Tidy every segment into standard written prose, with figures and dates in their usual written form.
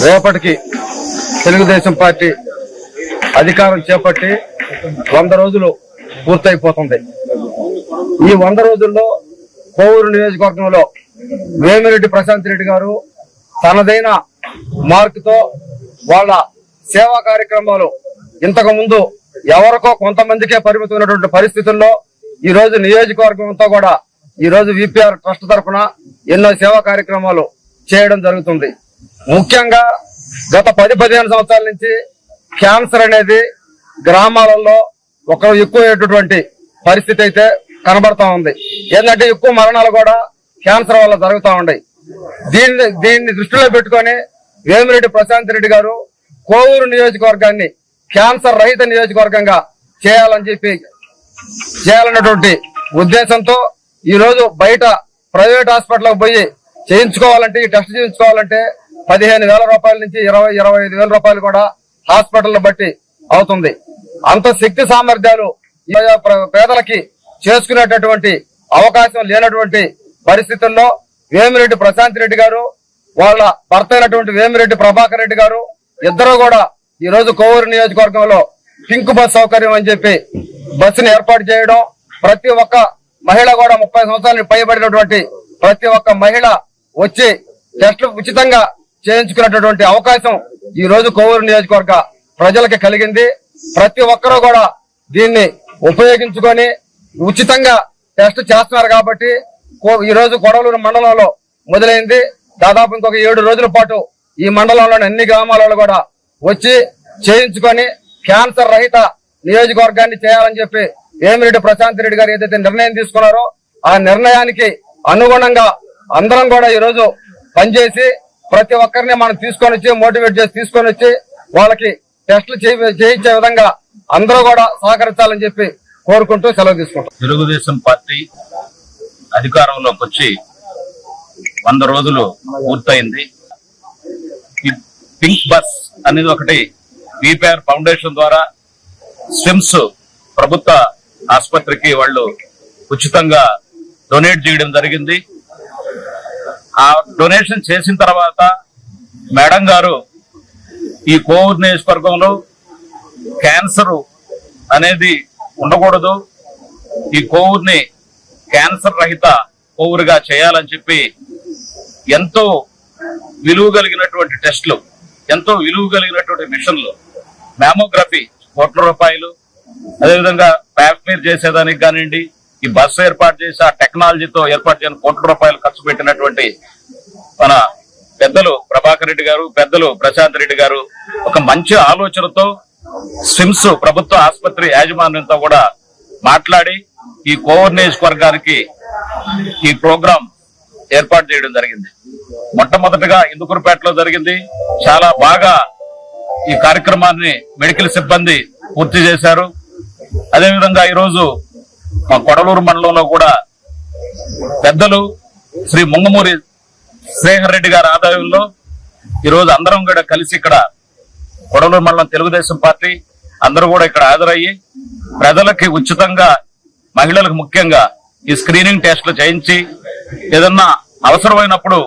రేపటికి తెలుగుదేశం పార్టీ అధికారం చేపట్టి 100 రోజులు పూర్తయిపోతుంది. ఈ 100 రోజుల్లో కోవూరు నియోజకవర్గంలో వేమిరెడ్డి ప్రశాంత్ రెడ్డి గారు తనదైన మార్కుతో వాళ్ళ సేవా కార్యక్రమాలు ఇంతకు ముందు ఎవరికో కొంతమందికే పరిమితమైనటువంటి పరిస్థితుల్లో ఈ రోజు నియోజకవర్గం అంతా కూడా ఈ రోజు విపిఆర్ ట్రస్ట్ తరఫున ఎన్నో సేవా కార్యక్రమాలు చేయడం జరుగుతుంది. ముఖ్యంగా గత 10-15 సంవత్సరాల నుంచి క్యాన్సర్ అనేది గ్రామాలలో ఎక్కువటువంటి పరిస్థితి అయితే కనబడతా ఉంది. ఏంటంటే ఎక్కువ మరణాలు కూడా క్యాన్సర్ వల్ల జరుగుతూ ఉన్నాయి. దీన్ని దృష్టిలో పెట్టుకొని వేమిరెడ్డి ప్రశాంత్ రెడ్డి గారు కోవూరు నియోజకవర్గాన్ని క్యాన్సర్ రహిత నియోజకవర్గంగా చేయాలన్నటువంటి ఉద్దేశంతో ఈ రోజు బయట ప్రైవేట్ హాస్పిటల్కి పోయి చేయించుకోవాలంటే ఈ టెస్ట్ చేయించుకోవాలంటే 15,000 రూపాయల నుంచి 20-25,000 రూపాయలు కూడా హాస్పిటల్ బట్టి అవుతుంది. అంత శక్తి సామర్థ్యాలు పేదలకి చేసుకునేటటువంటి అవకాశం లేనటువంటి పరిస్థితుల్లో వేమిరెడ్డి ప్రశాంత్ రెడ్డి గారు వాళ్ళ భర్త అయినటువంటి వేమిరెడ్డి ప్రభాకర్ రెడ్డి గారు ఇద్దరు కూడా ఈ రోజు కోవూరు నియోజకవర్గంలో పింక్ బస్ సౌకర్యం అని చెప్పి బస్సును ఏర్పాటు చేయడం, ప్రతి ఒక్క మహిళ కూడా 30 సంవత్సరాలు పైబడినటువంటి ప్రతి ఒక్క మహిళ వచ్చి టెస్టులు ఉచితంగా చేయించుకునేటటువంటి అవకాశం ఈ రోజు కోవూరు నియోజకవర్గ ప్రజలకి కలిగింది. ప్రతి ఒక్కరూ కూడా దీన్ని ఉపయోగించుకొని ఉచితంగా టెస్ట్ చేస్తున్నారు కాబట్టి ఈ రోజు కొడవలూరు మండలంలో మొదలైంది. దాదాపు ఇంకొక 7 రోజుల పాటు ఈ మండలంలోని అన్ని గ్రామాలలో కూడా వచ్చి చేయించుకొని క్యాన్సర్ రహిత నియోజకవర్గాన్ని చేయాలని చెప్పి వేమిరెడ్డి ప్రశాంత్ రెడ్డి గారు ఏదైతే నిర్ణయం తీసుకున్నారో ఆ నిర్ణయానికి అనుగుణంగా అందరం కూడా ఈ రోజు పనిచేసి ప్రతి ఒక్కరిని మనం తీసుకొని వచ్చి మోటివేట్ చేసి తీసుకొని వచ్చి వాళ్ళకి టెస్టులు చేయించే విధంగా అందరూ కూడా సహకరించాలని చెప్పి కోరుకుంటూ సెలవు తీసుకుంటాం. తెలుగుదేశం పార్టీ అధికారంలోకి వచ్చి 100 రోజులు పూర్తయింది. ఈ పింక్ బస్ అనేది ఒకటి విపిఆర్ ఫౌండేషన్ ద్వారా స్విమ్స్ ప్రభుత్వ ఆసుపత్రికి వాళ్ళు ఉచితంగా డొనేట్ చేయడం జరిగింది. ఆ డొనేషన్ చేసిన తర్వాత మేడం గారు ఈ కోవూరు నియోజకవర్గంలో క్యాన్సర్ అనేది ఉండకూడదు, ఈ కోవూరుని క్యాన్సర్ రహిత కోవూరుగా చేయాలని చెప్పి ఎంతో విలువ కలిగినటువంటి టెస్టులు, ఎంతో విలువ కలిగినటువంటి మిషన్లు, మ్యామోగ్రఫీ ₹1,00,00,000, అదేవిధంగా ప్యాప్మీర్ చేసేదానికి కానివ్వండి, ఈ బస్సు ఏర్పాటు చేసి ఆ టెక్నాలజీతో ఏర్పాటు చేయని ₹1,00,00,000 ఖర్చు పెట్టినటువంటి మన పెద్దలు ప్రభాకర్ రెడ్డి గారు, పెద్దలు ప్రశాంత్ రెడ్డి గారు ఒక మంచి ఆలోచనతో స్విమ్స్ ప్రభుత్వ ఆసుపత్రి యాజమాన్యంతో కూడా మాట్లాడి ఈ కోవూరు నియోజకవర్గానికి ఈ ప్రోగ్రాం ఏర్పాటు చేయడం జరిగింది. మొట్టమొదటిగా ఇందుకూరుపేటలో జరిగింది. చాలా బాగా ఈ కార్యక్రమాన్ని మెడికల్ సిబ్బంది పూర్తి చేశారు. అదేవిధంగా ఈరోజు మా కొడలూరు మండలంలో కూడా పెద్దలు శ్రీ ముంగమూరి శ్రీహర్ రెడ్డి గారి ఆధ్వర్యంలో ఈరోజు అందరం కూడా కలిసి ఇక్కడ కొడలూరు మండలం తెలుగుదేశం పార్టీ అందరూ కూడా ఇక్కడ హాజరయ్యి ప్రజలకి ఉచితంగా, మహిళలకు ముఖ్యంగా ఈ స్క్రీనింగ్ టెస్టులు చేయించి ఏదన్నా అవసరమైనప్పుడు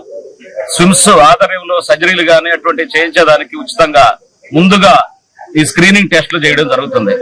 స్విమ్స్ ఆధ్వర్యంలో సర్జరీలు గానీ అటువంటి చేయించేదానికి ఉచితంగా ముందుగా ఈ స్క్రీనింగ్ టెస్టులు చేయడం జరుగుతుంది.